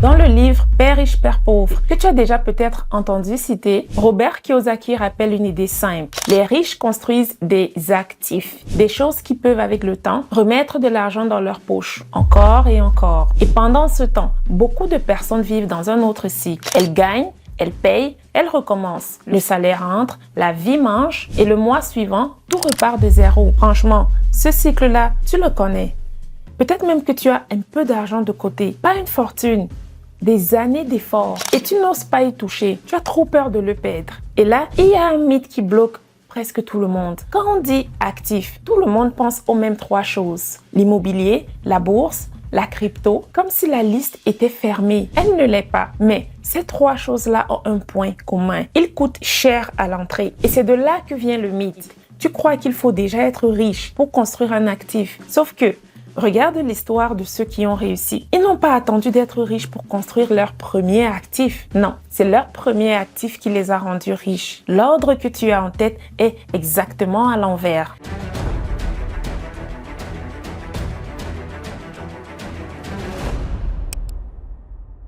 Dans le livre Père riche, Père pauvre, que tu as déjà peut-être entendu citer, Robert Kiyosaki rappelle une idée simple. Les riches construisent des actifs, des choses qui peuvent avec le temps remettre de l'argent dans leur poche, encore et encore. Et pendant ce temps, beaucoup de personnes vivent dans un autre cycle. Elles gagnent, elles payent, elles recommencent. Le salaire entre, la vie mange et le mois suivant, tout repart de zéro. Franchement, ce cycle-là, tu le connais. Peut-être même que tu as un peu d'argent de côté, pas une fortune, des années d'efforts et tu n'oses pas y toucher. Tu as trop peur de le perdre. Et là, il y a un mythe qui bloque presque tout le monde. Quand on dit actif, tout le monde pense aux mêmes trois choses. L'immobilier, la bourse, la crypto, comme si la liste était fermée. Elle ne l'est pas. Mais ces trois choses-là ont un point commun. Ils coûtent cher à l'entrée. Et c'est de là que vient le mythe. Tu crois qu'il faut déjà être riche pour construire un actif. Sauf que regarde l'histoire de ceux qui ont réussi. Ils n'ont pas attendu d'être riches pour construire leur premier actif. Non, c'est leur premier actif qui les a rendus riches. L'ordre que tu as en tête est exactement à l'envers.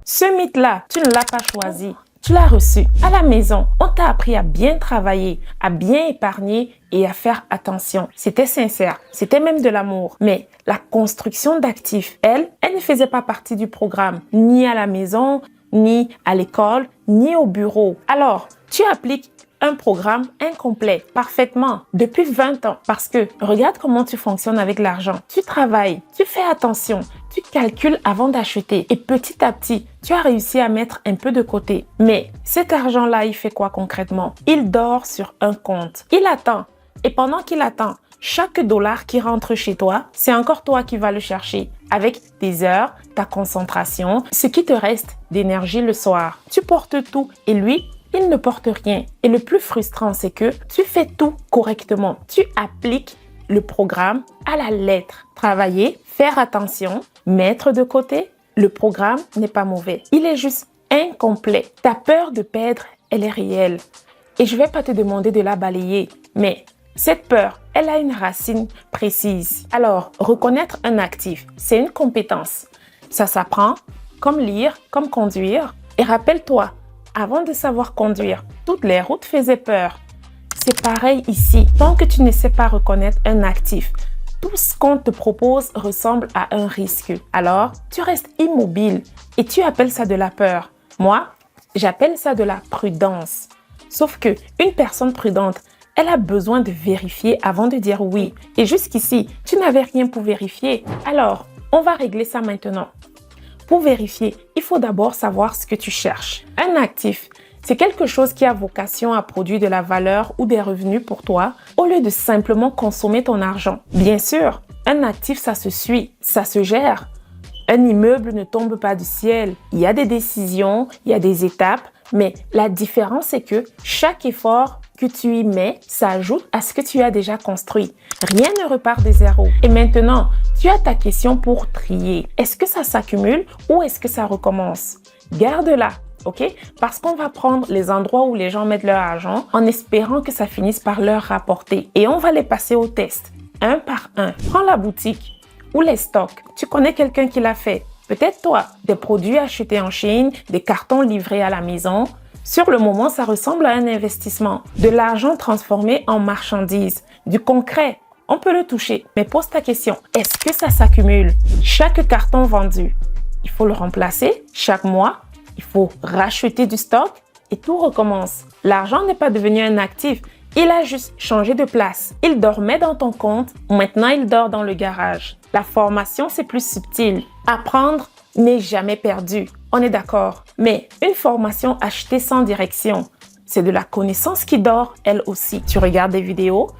Ce mythe-là, tu ne l'as pas choisi. Tu l'as reçu à la maison. On t'a appris à bien travailler, à bien épargner et à faire attention. C'était sincère, c'était même de l'amour. Mais la construction d'actifs, elle ne faisait pas partie du programme, ni à la maison, ni à l'école, ni au bureau. Alors, tu appliques un programme incomplet, parfaitement, depuis 20 ans. Parce que regarde comment tu fonctionnes avec l'argent. Tu travailles, tu fais attention, tu calcules avant d'acheter. Et petit à petit, tu as réussi à mettre un peu de côté. Mais cet argent-là, il fait quoi concrètement? Il dort sur un compte. Il attend. Et pendant qu'il attend, chaque dollar qui rentre chez toi, c'est encore toi qui vas le chercher. Avec tes heures, ta concentration, ce qui te reste d'énergie le soir. Tu portes tout et lui, il ne porte rien. Et le plus frustrant, c'est que tu fais tout correctement. Tu appliques le programme à la lettre. Travailler, faire attention, mettre de côté. Le programme n'est pas mauvais. Il est juste incomplet. Ta peur de perdre, elle est réelle. Et je ne vais pas te demander de la balayer. Mais cette peur, elle a une racine précise. Alors, reconnaître un actif, c'est une compétence. Ça s'apprend, comme lire, comme conduire. Et rappelle-toi, avant de savoir conduire, toutes les routes faisaient peur. C'est pareil ici. Tant que tu ne sais pas reconnaître un actif, tout ce qu'on te propose ressemble à un risque. Alors, tu restes immobile et tu appelles ça de la peur. Moi, j'appelle ça de la prudence. Sauf que une personne prudente, elle a besoin de vérifier avant de dire oui. Et jusqu'ici, tu n'avais rien pour vérifier. Alors, on va régler ça maintenant. Pour vérifier, il faut d'abord savoir ce que tu cherches. Un actif, c'est quelque chose qui a vocation à produire de la valeur ou des revenus pour toi au lieu de simplement consommer ton argent. Bien sûr, un actif, ça se suit, ça se gère. Un immeuble ne tombe pas du ciel. Il y a des décisions, il y a des étapes, mais la différence, c'est que chaque effort que tu y mets s'ajoute à ce que tu as déjà construit. Rien ne repart de zéro. Et maintenant, tu as ta question pour trier. Est-ce que ça s'accumule ou est-ce que ça recommence? Garde-la, ok? Parce qu'on va prendre les endroits où les gens mettent leur argent en espérant que ça finisse par leur rapporter. Et on va les passer au test, un par un. Prends la boutique ou les stocks. Tu connais quelqu'un qui l'a fait. Peut-être toi, des produits achetés en Chine, des cartons livrés à la maison. Sur le moment, ça ressemble à un investissement. De l'argent transformé en marchandises, du concret. On peut le toucher, mais pose ta question. Est-ce que ça s'accumule? Chaque carton vendu, il faut le remplacer. Chaque mois, il faut racheter du stock et tout recommence. L'argent n'est pas devenu un actif. Il a juste changé de place. Il dormait dans ton compte, maintenant il dort dans le garage. La formation, c'est plus subtil. Apprendre n'est jamais perdu. On est d'accord. Mais une formation achetée sans direction, c'est de la connaissance qui dort, elle aussi. Tu regardes des vidéos,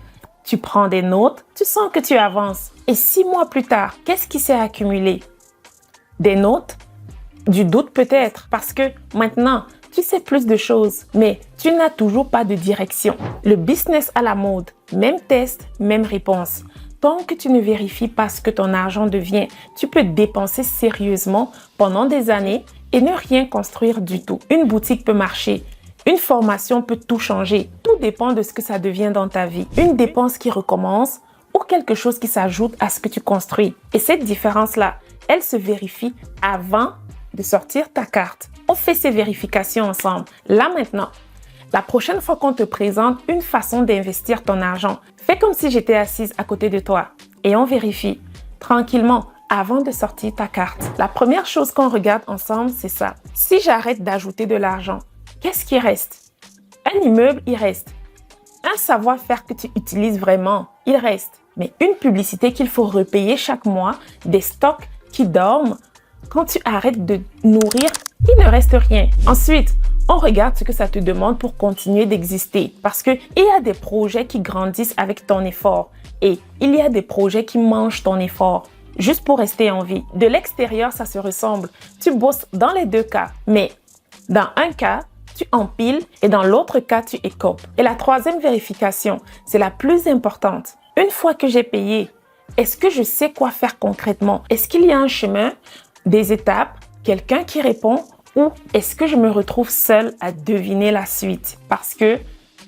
tu prends des notes, tu sens que tu avances. Et 6 mois plus tard, qu'est-ce qui s'est accumulé? Des notes? Du doute peut-être, parce que maintenant, tu sais plus de choses, mais tu n'as toujours pas de direction. Le business à la mode, même test, même réponse. Tant que tu ne vérifies pas ce que ton argent devient, tu peux dépenser sérieusement pendant des années et ne rien construire du tout. Une boutique peut marcher, une formation peut tout changer. Tout dépend de ce que ça devient dans ta vie. Une dépense qui recommence ou quelque chose qui s'ajoute à ce que tu construis. Et cette différence-là, elle se vérifie avant de sortir ta carte. On fait ces vérifications ensemble. Là maintenant, la prochaine fois qu'on te présente une façon d'investir ton argent, fais comme si j'étais assise à côté de toi et on vérifie tranquillement avant de sortir ta carte. La première chose qu'on regarde ensemble, c'est ça. Si j'arrête d'ajouter de l'argent, qu'est-ce qui reste? Un immeuble, il reste. Un savoir-faire que tu utilises vraiment, il reste. Mais une publicité qu'il faut repayer chaque mois, des stocks qui dorment, quand tu arrêtes de nourrir, il ne reste rien. Ensuite, on regarde ce que ça te demande pour continuer d'exister. Parce qu'il y a des projets qui grandissent avec ton effort et il y a des projets qui mangent ton effort juste pour rester en vie. De l'extérieur, ça se ressemble. Tu bosses dans les deux cas, mais dans un cas, tu empiles et dans l'autre cas, tu écopes. Et la troisième vérification, c'est la plus importante. Une fois que j'ai payé, est-ce que je sais quoi faire concrètement? Est-ce qu'il y a un chemin, des étapes, quelqu'un qui répond ou est-ce que je me retrouve seule à deviner la suite? Parce que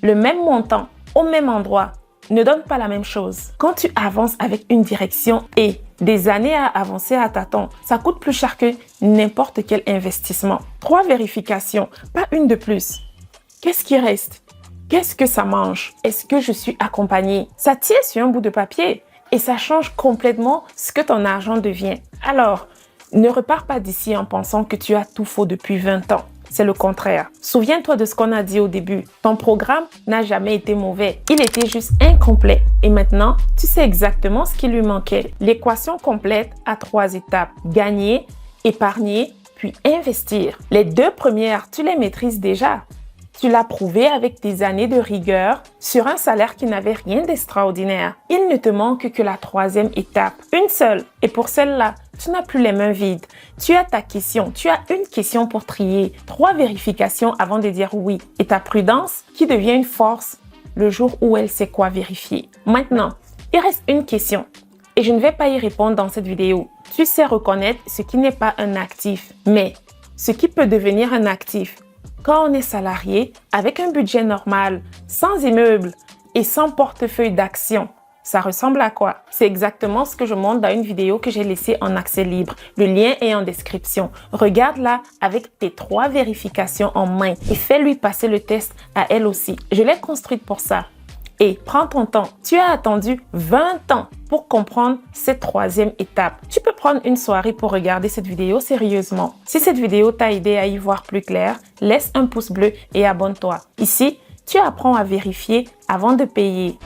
le même montant au même endroit ne donne pas la même chose. Quand tu avances avec une direction et des années à avancer à tâtons, ça coûte plus cher que n'importe quel investissement. 3 vérifications, pas une de plus. Qu'est-ce qui reste? Qu'est-ce que ça mange? Est-ce que je suis accompagnée? Ça tient sur un bout de papier et ça change complètement ce que ton argent devient. Alors, ne repars pas d'ici en pensant que tu as tout faux depuis 20 ans. C'est le contraire. Souviens-toi de ce qu'on a dit au début. Ton programme n'a jamais été mauvais. Il était juste incomplet. Et maintenant, tu sais exactement ce qui lui manquait. L'équation complète a 3 étapes. Gagner, épargner, puis investir. Les 2 premières, tu les maîtrises déjà. Tu l'as prouvé avec des années de rigueur sur un salaire qui n'avait rien d'extraordinaire. Il ne te manque que la 3e étape, une seule. Et pour celle-là, tu n'as plus les mains vides. Tu as ta question, tu as une question pour trier. 3 vérifications avant de dire oui. Et ta prudence qui devient une force le jour où elle sait quoi vérifier. Maintenant, il reste une question. Et je ne vais pas y répondre dans cette vidéo. Tu sais reconnaître ce qui n'est pas un actif, mais ce qui peut devenir un actif. Quand on est salarié, avec un budget normal, sans immeuble et sans portefeuille d'actions, ça ressemble à quoi? C'est exactement ce que je montre dans une vidéo que j'ai laissée en accès libre. Le lien est en description. Regarde-la avec tes 3 vérifications en main et fais-lui passer le test à elle aussi. Je l'ai construite pour ça. Et prends ton temps. Tu as attendu 20 ans pour comprendre cette 3e étape. Tu peux prendre une soirée pour regarder cette vidéo sérieusement. Si cette vidéo t'a aidé à y voir plus clair, laisse un pouce bleu et abonne-toi. Ici, tu apprends à vérifier avant de payer.